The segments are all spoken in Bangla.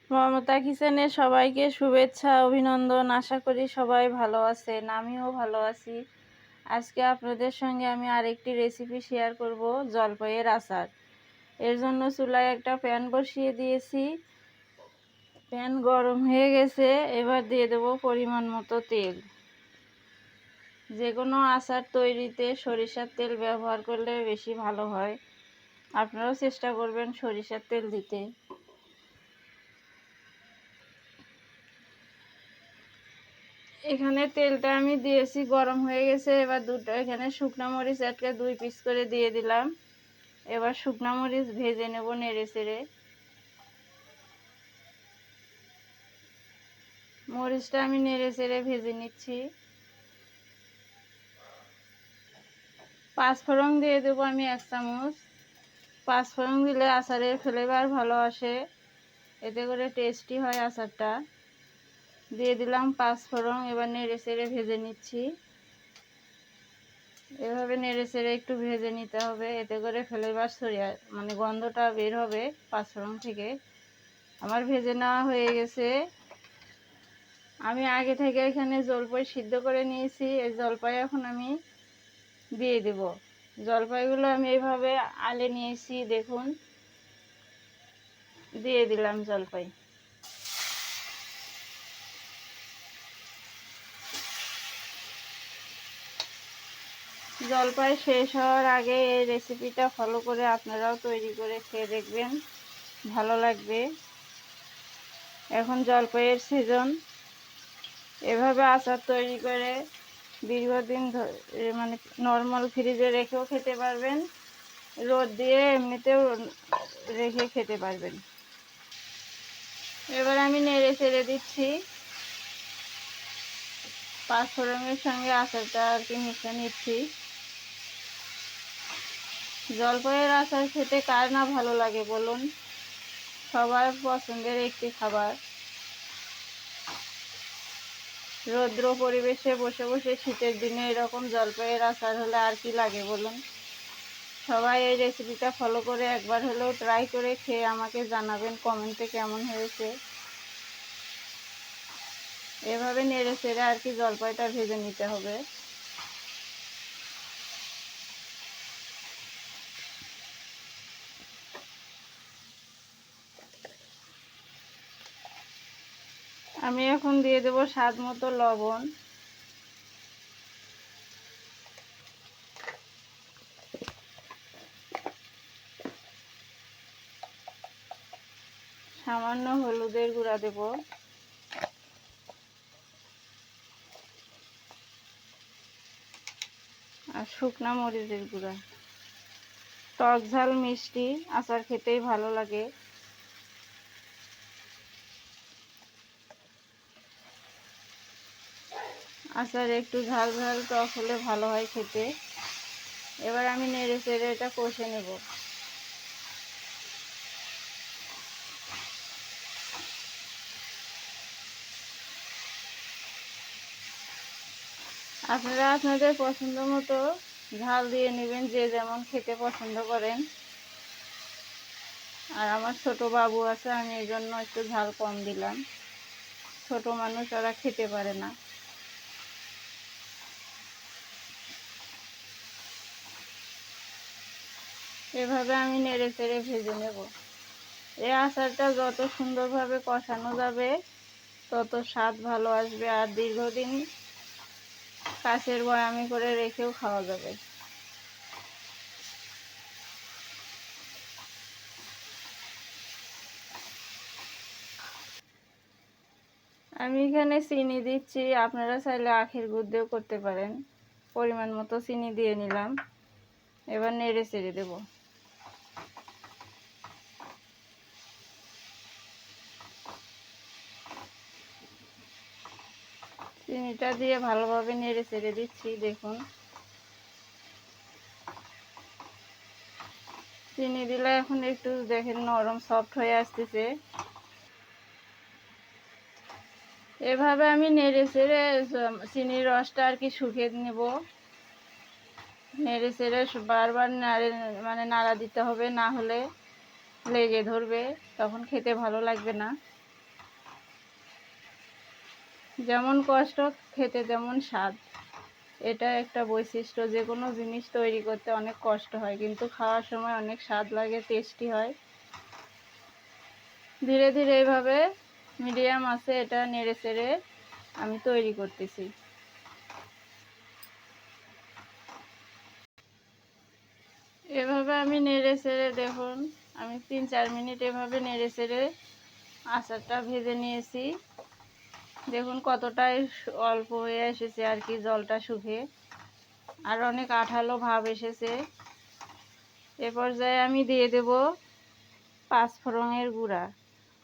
মমতা কিচেনে সবাইকে শুভেচ্ছা অভিনন্দন। আশা করি সবাই ভালো আছেন, আমিও ভালো আছি। আজকে আপনাদের সঙ্গে আমি আরেকটি রেসিপি শেয়ার করব, জলপাইয়ের আচার। এর জন্য চুলায় একটা প্যান বসিয়ে দিয়েছি। প্যান গরম হয়ে গেছে, এবার দিয়ে দেব পরিমাণ মতো তেল। যে কোনো আচার তৈরিতে সরিষার তেল ব্যবহার করলে বেশি ভালো হয়। আপনারাও চেষ্টা করবেন সরিষার তেল দিতে। এখানে তেলটা আমি দিয়েছি, গরম হয়ে গেছে। এবার এখানে শুকনো মরিচ একটা 2 পিস করে দিয়ে দিলাম। এবার শুকনো মরিচ ভেজে নেব নেড়ে চেড়ে। মরিচটা আমি নেড়ে চেড়ে ভেজে নিচ্ছি। পাঁচফোড়ন দিয়ে দেবো আমি 1 চামচ। পাঁচফোড়ন দিলে আচারের ফ্লেভার ভালো আসে, এতে করে টেস্টি হয় আচারটা। দিয়ে দিলাম পাঁচফোড়ন। এবার নেড়ে চেড়ে ভেজে নিচ্ছি। এভাবে নেড়ে চেড়ে একটু ভেজে নিতে হবে, এতে করে ফ্লেভার ছড়িয়ে গন্ধটা বের হবে পাঁচফোড়ন থেকে। আমার ভেজে নেওয়া হয়ে গেছে। আমি আগে থেকে এখানে জলপাই সিদ্ধ করে নিয়েছি। এই জলপাই এখন আমি দিয়ে দেব। জলপাইগুলো আমি এইভাবে আলে নিয়েছি, দেখুন। দিয়ে দিলাম জলপাই। জলপাই শেষ হওয়ার আগে এই রেসিপিটা ফলো করে আপনারাও তৈরি করে খেয়ে দেখবেন, ভালো লাগবে। এখন জলপাইয়ের সিজন। এভাবে আচার তৈরি করে দীর্ঘদিন নর্মাল ফ্রিজে রেখেও খেতে পারবেন, রোদ দিয়ে এমনিতেও রেখে খেতে পারবেন। এবার আমি নেড়ে চেড়ে দিচ্ছি। পাঁচফোড়নের সঙ্গে আচারটা মিশিয়ে নিচ্ছি। জলপাইয়ের আচার খেতে কার না ভালো লাগে বলুন? সবার পছন্দের একটি খাবার। রৌদ্র পরিবেশে বসে বসে শীতের দিনে এরকম জলপাইয়ের আচার হলে আর কি লাগে বলুন? সবাই এই রেসিপিটা ফলো করে একবার হলেও ট্রাই করে খেয়ে আমাকে জানাবেন কমেন্টে কেমন হয়েছে। এভাবে নেড়ে চেড়ে জলপাইটা ভেজে নিতে হবে। আমি এখন দিয়ে দেব স্বাদ মতো লবণ। সামান্য হলুদের গুঁড়া দেব। আর শুকনা মরিচের গুঁড়া। টক ঝাল মিষ্টি আচার খেতেই ভালো লাগে। আচার একটু ঝাল ঝাল টক হলে ভালো হয় খেতে। এবার আমি নেড়ে চেড়ে এটা কষে নেব। আপনারা আপনাদের পছন্দ মতো ঝাল দিয়ে নেবেন, যে যেমন খেতে পছন্দ করেন। আর আমার ছোট বাবু আছে, আমি এই জন্য একটু ঝাল কম দিলাম। ছোট মানুষ, ওরা খেতে পারে না। এভাবে আমি নেড়ে চেড়ে ভেজে নেব। এই আচারটা যত সুন্দরভাবে কষানো যাবে তত স্বাদ ভালো আসবে, আর দীর্ঘদিন কাঁচের বয়ামে করে রেখেও খাওয়া যাবে। আমি এখানে চিনি দিচ্ছি, আপনারা চাইলে আখের গুড় দিয়েও করতে পারেন। পরিমাণ মতো চিনি দিয়ে নিলাম। এবার নেড়ে চেড়ে দেব। চিনিটা দিয়ে ভালোভাবে নেড়ে চেড়ে দিচ্ছি, দেখুন। চিনি দিলে এখন একটু দেখেন নরম সফট হয়ে আসতেছে। এভাবে আমি নেড়ে চেড়ে চিনির রসটা শুকিয়ে নেব। নেড়ে চেড়ে বারবার নাড়া দিতে হবে, না হলে লেগে ধরবে, তখন খেতে ভালো লাগবে না। যেমন কষ্ট খেতে তেমন স্বাদ, এটা একটা বৈশিষ্ট্য। যে কোনো জিনিস তৈরি করতে অনেক কষ্ট হয়, কিন্তু খাওয়ার সময় অনেক স্বাদ লাগে, টেস্টি হয়। ধীরে ধীরে এইভাবে মিডিয়াম আছে এটা নেড়ে চেড়ে আমি তৈরি করতেছি। এভাবে আমি নেড়ে চেড়ে দেখুন, আমি 3-4 মিনিট এভাবে নেড়ে চেড়ে আচারটা ভেজে নিয়েছি। দেখুন কতটাই অল্প হয়ে এসেছে আর কি, জলটা শুকিয়ে আর অনেক আঠালো ভাব এসেছে। এ পর্যায়ে আমি দিয়ে দেব 5 ফোড়নের গুঁড়া।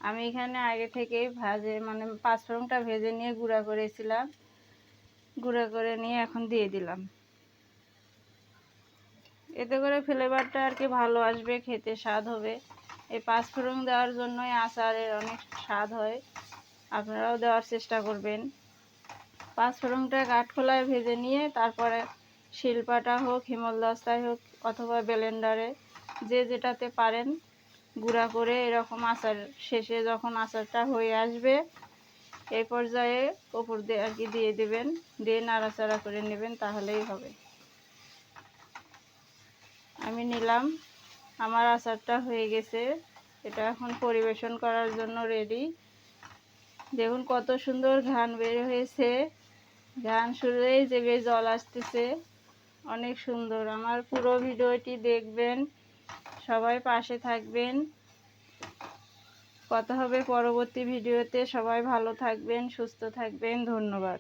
আমি এখানে আগে থেকেই মানে 5 ফোড়নটা ভেজে নিয়ে গুঁড়া করেছিলাম, গুঁড়া করে নিয়ে এখন দিয়ে দিলাম। এতে করে ফ্লেভারটা আর কি ভালো আসবে, খেতে স্বাদ হবে। এই 5 ফোড়ন দেওয়ার জন্যই আচারের অনেক স্বাদ হয়, আপনারাও দেওয়ার চেষ্টা করবেন। 5 ফোড়নটা কাঠখোলায় ভেজে নিয়ে তারপরে শিলপাটা হোক, হিমলদস্তায় হোক অথবা ব্লেন্ডারে, যে যেটাতে পারেন গুঁড়া করে এরকম আচার শেষে যখন আচারটা হয়ে আসবে এই পর্যায়ে ওপর দিয়ে আর কি দিয়ে দেবেন, দিয়ে নাড়াচাড়া করে নেবেন, তাহলেই হবে। আমি নিলাম, আমার আচারটা হয়ে গেছে, এটা এখন পরিবেশন করার জন্য রেডি। দেখুন কত সুন্দর ঘ্রাণ বের হয়েছে, ঘ্রাণ শুরুতেই জিভে জল আসতেছে, অনেক সুন্দর। আমার পুরো ভিডিওটি দেখবেন, সবাই পাশে থাকবেন। কথা হবে পরবর্তী ভিডিওতে। সবাই ভালো থাকবেন, সুস্থ থাকবেন, ধন্যবাদ।